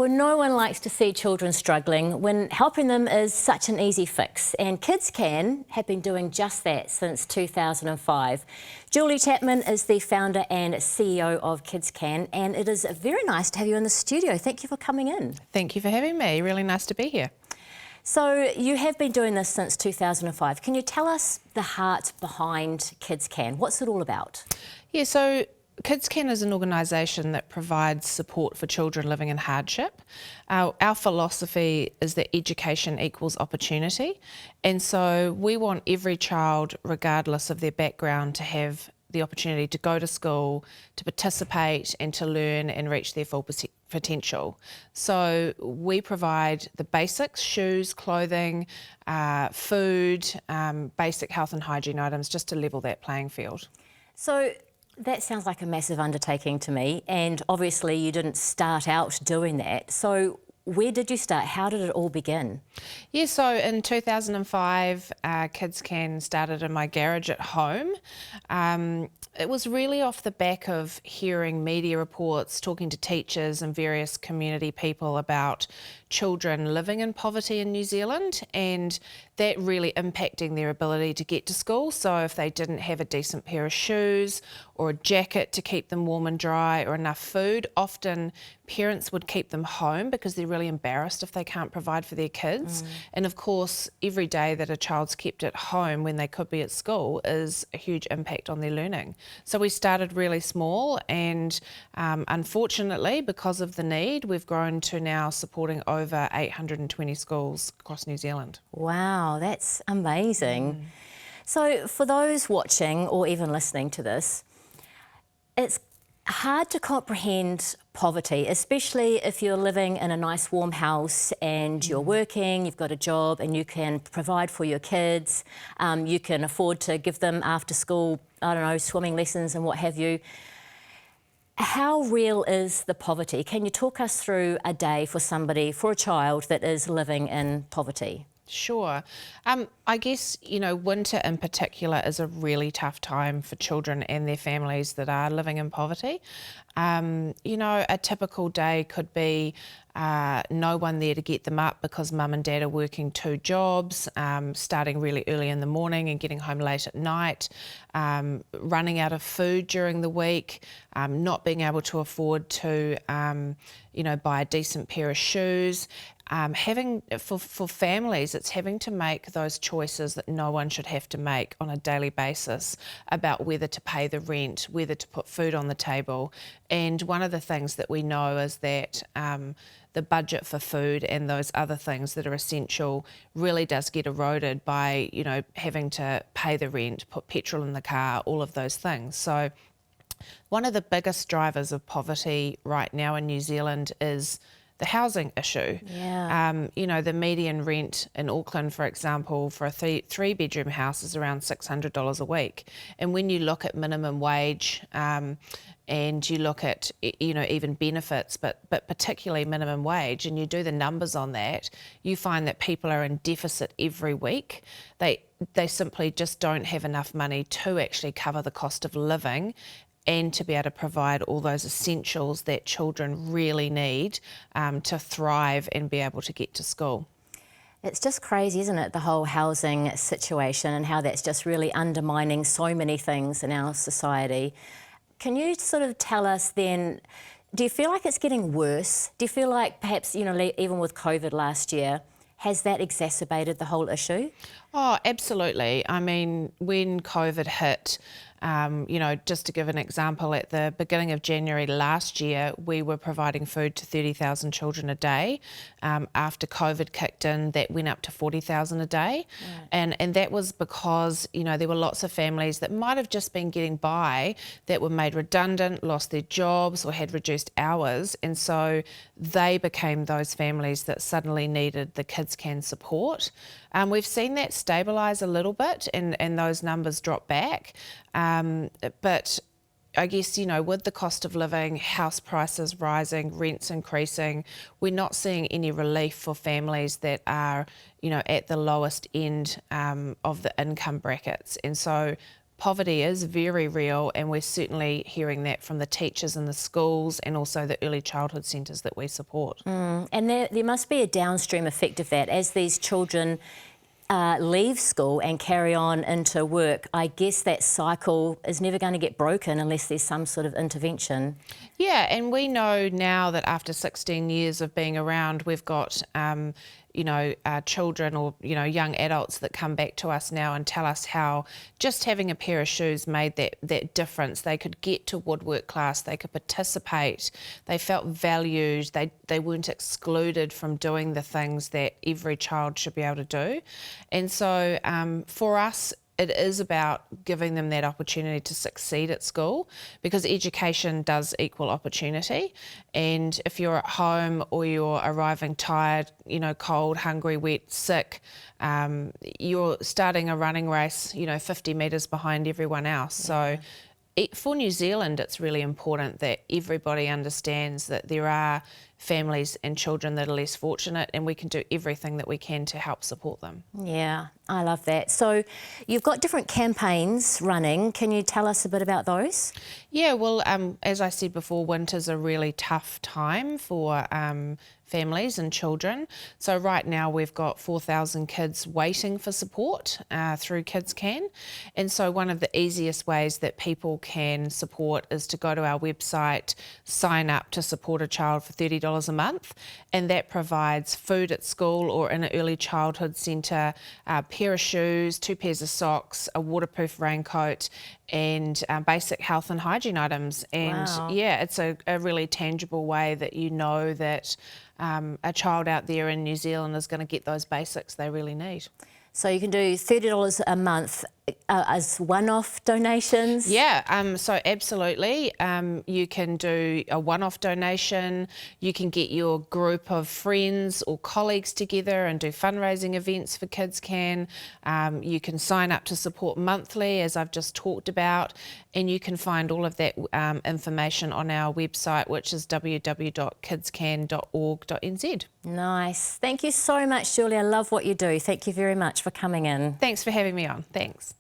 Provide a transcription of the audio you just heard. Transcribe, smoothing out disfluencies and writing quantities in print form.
Well, no one likes to see children struggling when helping them is such an easy fix, and Kidscan have been doing just that since 2005. Julie Chapman is the founder and CEO of Kidscan, and it is very nice to have you in the studio. Thank you for coming in. Thank you for having me. Really nice to be here. So you have been doing this since 2005. Can you tell us the heart behind Kidscan? What's it all about? Yeah, so Kidscan is an organisation that provides support for children living in hardship. Our philosophy is that education equals opportunity, and so we want every child, regardless of their background, to have the opportunity to go to school, to participate and to learn and reach their full potential. So we provide the basics: shoes, clothing, food, basic health and hygiene items, just to level that playing field. So that sounds like a massive undertaking to me, and obviously you didn't start out doing that. So where did you start? How did it all begin? Yeah, so in 2005, Kidscan started in my garage at home. It was really off the back of hearing media reports, talking to teachers and various community people about children living in poverty in New Zealand, and that really impacting their ability to get to school. So if they didn't have a decent pair of shoes or a jacket to keep them warm and dry or enough food, often parents would keep them home because they're really embarrassed if they can't provide for their kids. And of course, every day that a child's kept at home when they could be at school is a huge impact on their learning. So we started really small, and unfortunately, because of the need, we've grown to now supporting over 820 schools across New Zealand. Wow, that's amazing. So for those watching or even listening to this, it's hard to comprehend poverty, especially if you're living in a nice warm house and you're working, you've got a job and you can provide for your kids, you can afford to give them after school, I don't know, swimming lessons and what have you. How real is the poverty? Can you talk us through a day for somebody, for a child that is living in poverty? Sure. I guess, winter in particular is a really tough time for children and their families that are living in poverty. A typical day could be no one there to get them up because mum and dad are working two jobs, starting really early in the morning and getting home late at night, running out of food during the week, not being able to afford to, buy a decent pair of shoes. For families, it's having to make those choices that no one should have to make on a daily basis about whether to pay the rent, whether to put food on the table. And one of the things that we know is that the budget for food and those other things that are essential really does get eroded by, having to pay the rent, put petrol in the car, all of those things. So one of the biggest drivers of poverty right now in New Zealand is the housing issue. Yeah. The median rent in Auckland, for example, for a three-bedroom house is around $600 a week. And when you look at minimum wage and you look at, even benefits, but particularly minimum wage, and you do the numbers on that, you find that people are in deficit every week. They simply just don't have enough money to actually cover the cost of living and to be able to provide all those essentials that children really need to thrive and be able to get to school. It's just crazy, isn't it, the whole housing situation and how that's just really undermining so many things in our society. Can you sort of tell us then, do you feel like it's getting worse? Do you feel like perhaps, even with COVID last year, has that exacerbated the whole issue? Oh, absolutely. I mean, when COVID hit, just to give an example, at the beginning of January last year, we were providing food to 30,000 children a day. After COVID kicked in, that went up to 40,000 a day. Right. And that was because, there were lots of families that might have just been getting by that were made redundant, lost their jobs or had reduced hours. And so they became those families that suddenly needed the Kidscan support. We've seen that stabilise a little bit and those numbers drop back. But I guess, with the cost of living, house prices rising, rents increasing, we're not seeing any relief for families that are, at the lowest end of the income brackets. And so poverty is very real, and we're certainly hearing that from the teachers in the schools and also the early childhood centres that we support. And there must be a downstream effect of that as these children leave school and carry on into work. I guess that cycle is never going to get broken unless there's some sort of intervention. Yeah, and we know now that after 16 years of being around, we've got children or young adults that come back to us now and tell us how just having a pair of shoes made that difference. They could get to woodwork class, they could participate, they felt valued, they weren't excluded from doing the things that every child should be able to do. And so for us, it is about giving them that opportunity to succeed at school, because education does equal opportunity. And if you're at home or you're arriving tired, cold, hungry, wet, sick, you're starting a running race, 50 metres behind everyone else. So for New Zealand, it's really important that everybody understands that there are families and children that are less fortunate, and we can do everything that we can to help support them. Yeah, I love that. So you've got different campaigns running. Can you tell us a bit about those? Yeah, well, as I said before, winter's a really tough time for families and children. So right now we've got 4,000 kids waiting for support through Kidscan. And so one of the easiest ways that people can support is to go to our website, sign up to support a child for $30 a month, and that provides food at school or in an early childhood centre, a pair of shoes, 2 pairs of socks, a waterproof raincoat, and basic health and hygiene items. And yeah, it's a really tangible way that that a child out there in New Zealand is going to get those basics they really need. So you can do $30 a month as one-off donations? Yeah, so absolutely. You can do a one-off donation. You can get your group of friends or colleagues together and do fundraising events for Kidscan. You can sign up to support monthly, as I've just talked about, and you can find all of that information on our website, which is www.kidscan.org.nz. Nice. Thank you so much, Julie. I love what you do. Thank you very much for coming in. Thanks for having me on. Thanks.